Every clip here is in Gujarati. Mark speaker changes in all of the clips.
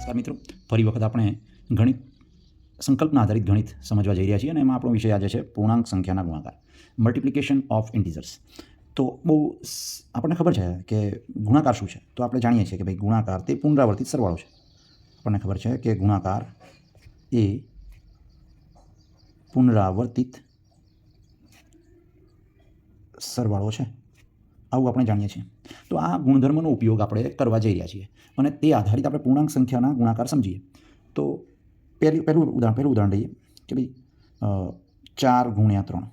Speaker 1: નમસ્કાર મિત્રો, ફરી વખત આપણે ગણિત સંકલ્પના આધારિત ગણિત સમજવા જઈ રહ્યા છીએ અને એમાં આપણો વિષય આજે છે પૂર્ણાંક સંખ્યાના ગુણાકાર, મલ્ટિપ્લિકેશન ઓફ ઇન્ટીજર્સ. તો આપણને ખબર છે કે ગુણાકાર શું છે. તો આપણે જાણીએ છીએ કે ભાઈ ગુણાકાર તે પુનરાવર્તિત સરવાળો છે. આપણને ખબર છે કે ગુણાકાર એ પુનરાવર્તિત સરવાળો છે, આવું આપણે જાણીએ છીએ. તો આ ગુણધર્મનો ઉપયોગ આપણે કરવા જઈ રહ્યા છીએ અને તે આધારિત આપણે પૂર્ણાંક સંખ્યાના ગુણાકાર સમજીએ. તો પહેલું ઉદાહરણ લઈએ કે ભાઈ 4 ગુણ્યા 3,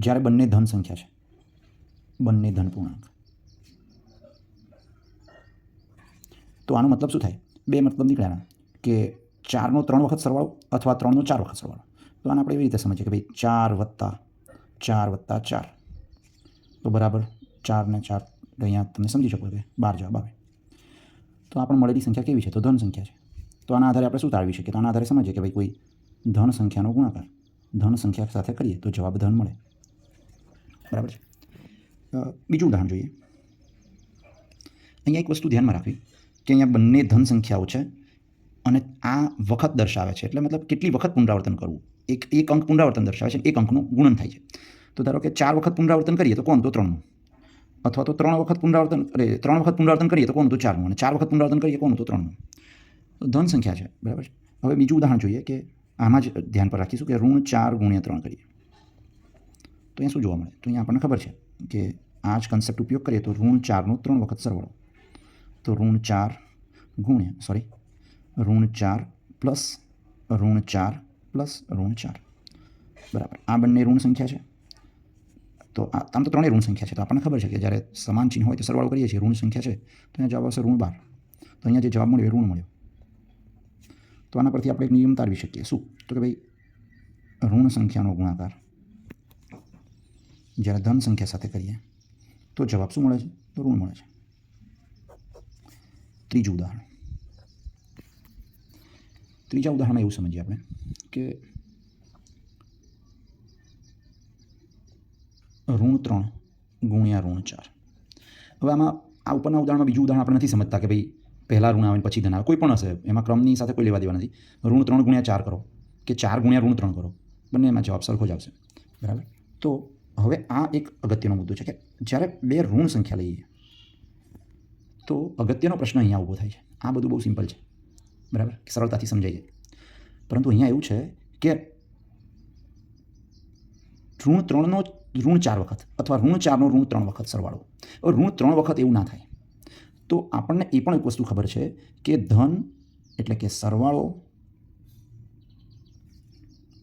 Speaker 1: જ્યારે બંને ધન સંખ્યા છે, બંને ધન પૂર્ણાંક. તો આનો મતલબ શું થાય? બે મતલબ નીકળ્યા કે 4નો 3 વખત સરવાળો અથવા 3નો 4 વખત સરવાળો. તો આને આપણે એવી રીતે સમજીએ કે ભાઈ 4 વત્તા 4 તો બરાબર 4 ને 4, અહીંયા તમે સમજી શકો કે 12 જવાબ આવે. તો આપણને મળેલી સંખ્યા કેવી છે? તો ધન સંખ્યા છે. તો આના આધારે આપણે શું તારવી શકીએ? તો આના આધારે સમજીએ કે ભાઈ કોઈ ધન સંખ્યાનો ગુણાકાર ધન સંખ્યા સાથે કરીએ તો જવાબ ધન મળે. બરાબર છે. બીજું ઉદાહરણ જોઈએ. અહીંયા એક વસ્તુ ધ્યાનમાં રાખવી કે અહીંયા બંને ધન સંખ્યાઓ છે અને આ વખત દર્શાવે છે, એટલે મતલબ કેટલી વખત પુનરાવર્તન કરવું. એક અંક પુનરાવર્તન દર્શાવે છે, એક અંકનું ગુણન થાય છે. તો ધારો કે 4 વખત પુનરાવર્તન કરીએ તો કોણ? તો 3નું. અથવા તો 3 વખત પુનરાવર્તન કરીએ તો કોણ? તો 4નું. અને 4 વખત પુનરાવર્તન કરીએ કોણ? તો 3નું. તો ધન સંખ્યા છે. બરાબર છે. હવે બીજું ઉદાહરણ જોઈએ કે આમાં જ ધ્યાન પર રાખીશું કે ઋણ 4 ગુણ્યા 3 કરીએ તો અહીંયા શું જોવા મળે? તો અહીંયા આપણને ખબર છે કે આ જ કન્સેપ્ટ ઉપયોગ કરીએ તો ઋણ 4નો 3 વખત સરવાળો. તો ઋણ 4 પ્લસ ઋણ 4 પ્લસ ઋણ 4. બરાબર. આ બંને ઋણ સંખ્યા છે. તો આમ તો ત્રણેય ઋણ સંખ્યા છે. તો આપણને ખબર છે કે જ્યારે સમાન ચિહ્ન હોય તો સરવાળો કરીએ છીએ, ઋણ સંખ્યા છે તો અહીંયા જવાબ આવશે ઋણ 12. તો અહીંયા જે જવાબ મળ્યો એ ઋણ મળ્યો. તો આના પરથી આપણે એક નિયમ તારવી શકીએ. શું? તો કે ભાઈ ઋણ સંખ્યાનો ગુણાકાર જ્યારે ધન સંખ્યા સાથે કરીએ તો જવાબ શું મળે છે? તો ઋણ મળે છે. ત્રીજા ઉદાહરણમાં એવું સમજીએ આપણે કે ઋણ 3 ગુણ્યા ઋણ 4. હવે આમાં આ ઉપરના ઉદાહરણમાં બીજું ઉદાહરણ આપણે નથી સમજતા કે ભાઈ પહેલાં ઋણ આવે પછી ધન આવે, કોઈ પણ હશે, એમાં ક્રમની સાથે કોઈ લેવા દેવા નથી. ઋણ 3 ગુણ્યા 4 કરો કે 4 ગુણ્યા ઋણ 3 કરો, બંને એમાં જવાબ સરખો જ આવશે. બરાબર. તો હવે આ એક અગત્યનો મુદ્દો છે કે જ્યારે બે ઋણ સંખ્યા લઈએ તો અગત્યનો પ્રશ્ન અહીંયા ઊભો થાય છે. આ બધું બહુ સિમ્પલ છે, બરાબર, સરળતાથી સમજાઈ જાય. પરંતુ અહીંયા એવું છે કે ઋણ 3નો ઋણ 4 વખત અથવા ઋણ 4નો ઋણ 3 વખત સરવાળો. ઋણ 3 વખત એવું ના થાય. તો આપણને એ પણ એક વસ્તુ ખબર છે કે ધન એટલે કે સરવાળો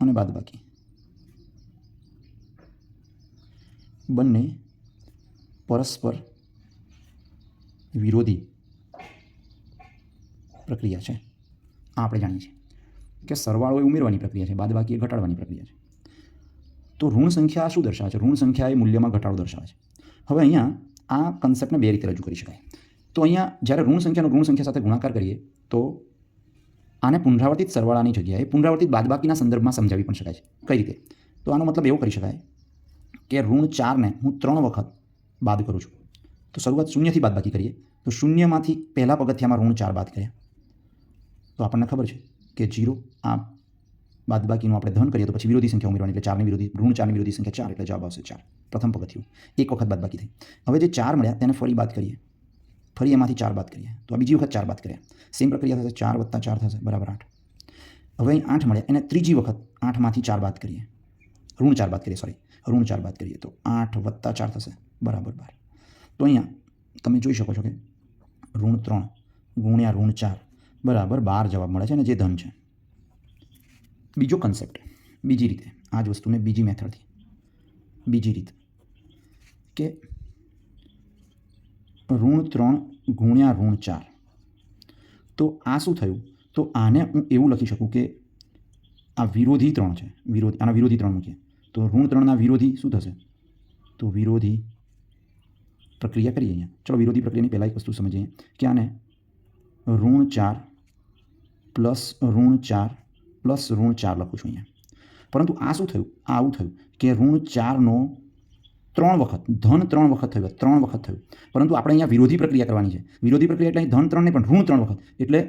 Speaker 1: અને બાદબાકી બંને પરસ્પર વિરોધી પ્રક્રિયા છે. આ આપણે જાણીએ છીએ કે સરવાળો એ ઉમેરવાની પ્રક્રિયા છે, બાદબાકી એ ઘટાડવાની પ્રક્રિયા છે. તો ઋણ સંખ્યા શું દર્શાવે છે? ઋણ સંખ્યા એ મૂલ્યમાં ઘટાડો દર્શાવે છે. હવે અહીંયા આ કન્સેપ્ટને બે રીતે રજૂ કરી શકાય. તો અહીંયા જ્યારે ઋણ સંખ્યાનો ઋણ સંખ્યા સાથે ગુણાકાર કરીએ તો આને પુનરાવર્તિત સરવાળાની જગ્યાએ પુનરાવર્તિત બાદબાકીના સંદર્ભમાં સમજાવી પણ શકાય છે. કઈ રીતે? તો આનો મતલબ એવો કરી શકાય કે ઋણ 4ને હું 3 વખત બાદ કરું છું. તો શરૂઆત શૂન્યથી બાદબાકી કરીએ તો શૂન્યમાંથી પહેલા પગથિયામાં ઋણ 4 બાદ કર્યા તો આપણને ખબર છે કે 0. આ બાદબાકીનું આપણે ધન કરીએ તો પછી વિરોધી સંખ્યા ઉમેરવાની, એટલે 4ની વિરોધી ઋણ 4ની વિરોધી સંખ્યા 4, એટલે જવાબ આવશે 4. પ્રથમ પગથિયું એક વખત બાદબાકી થઈ. હવે જે 4 મળ્યા તેને ફરી બાદ કરીએ, ફરી એમાંથી 4 બાદ કરીએ તો આ બીજી વખત 4 બાદ કર્યા. સેમ પ્રક્રિયા થશે, 4 વત્તા 4 થશે બરાબર 8. હવે અહીં 8 મળ્યા, એને ત્રીજી વખત 8માંથી 4 બાદ કરીએ, ઋણ 4 બાદ કરીએ, ઋણ 4 બાદ કરીએ તો 8 વત્તા 4 થશે બરાબર 12. તો અહીંયા તમે જોઈ શકો છો કે ઋણ 3 ગુણ્યા ઋણ 4 બરાબર 12 જવાબ મળે છે અને જે ધન છે. બીજો કન્સેપ્ટ બીજી રીતે, આ જ વસ્તુને બીજી મેથડથી, બીજી રીત કે ઋણ 3 ગુણ્યા ઋણ 4. તો આ શું થયું? તો આને હું એવું લખી શકું કે આ વિરોધી 3 છે, આના વિરોધી 3 મૂકીએ તો ઋણ 3ના વિરોધી શું થશે? તો વિરોધી પ્રક્રિયા કરીએ અહીંયા. ચલો વિરોધી પ્રક્રિયાની પહેલાં એક વસ્તુ સમજીએ કે આને ઋણ 4 પ્લસ ઋણ 4 પ્લસ ઋણ 4 લખું છું અહીંયા. પરંતુ આ શું થયું? આ આવું થયું કે ઋણ 4નો 3 વખત ધન 3 વખત થયું, પરંતુ આપણે અહીંયા વિરોધી પ્રક્રિયા કરવાની છે. વિરોધી પ્રક્રિયા એટલે ધન 3 નહીં પણ ઋણ 3 વખત, એટલે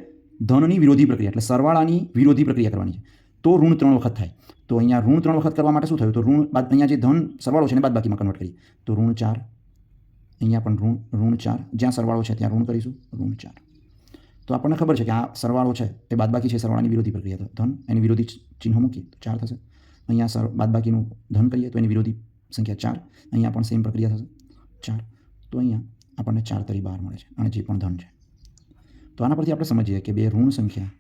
Speaker 1: ધનની વિરોધી પ્રક્રિયા એટલે સરવાળાની વિરોધી પ્રક્રિયા કરવાની છે તો ઋણ 3 વખત થાય. તો અહીંયા ઋણ 3 વખત કરવા માટે શું થયું? તો ઋણ બાદ અહીંયા જે ધન સરવાળો છે એને બાદબાકીમાં કન્વર્ટ કરીએ તો ઋણ 4, અહીંયા પણ ઋણ 4, જ્યાં સરવાળો છે ત્યાં ઋણ કરીશું ઋણ 4. તો આપણને ખબર છે કે આ સરવાળો છે એ બાદબાકી છે, સરવાળાની વિરોધી પ્રક્રિયા, તો ધન એની વિરોધી ચિહ્નો મૂકીએ તો 4 થશે. અહીંયા બાદબાકીનું ધન કરીએ તો એની વિરોધી સંખ્યા 4, અહીંયા પણ સેમ પ્રક્રિયા થશે 4. તો અહીંયા આપણને 4 તરી 12 મળે છે અને જે પણ ધન છે. તો આના પરથી આપણે સમજીએ કે બે ઋણ સંખ્યા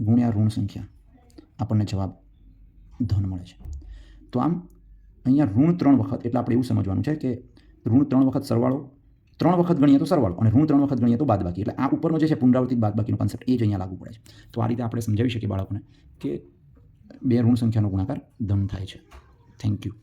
Speaker 1: ગુણ્યા ઋણ સંખ્યા આપણને જવાબ ધન મળે છે. તો આમ અહીંયા ઋણ 3 વખત એટલે આપણે એવું સમજવાનું છે કે ઋણ 3 વખત સરવાળો, 3 વખત ગણીએ તો સરવાળો અને ઋણ 3 વખત ગણીએ તો બાદબાકી. એટલે આ ઉપરનો જે છે પુનરાવર્તિત બાદબાકીનો કોન્સેપ્ટ એ જ અહીંયા લાગુ પડે છે. તો આ રીતે આપણે સમજાવી શકીએ બાળકોને કે બે ઋણ સંખ્યાનો ગુણાકાર ધન થાય છે. Thank you.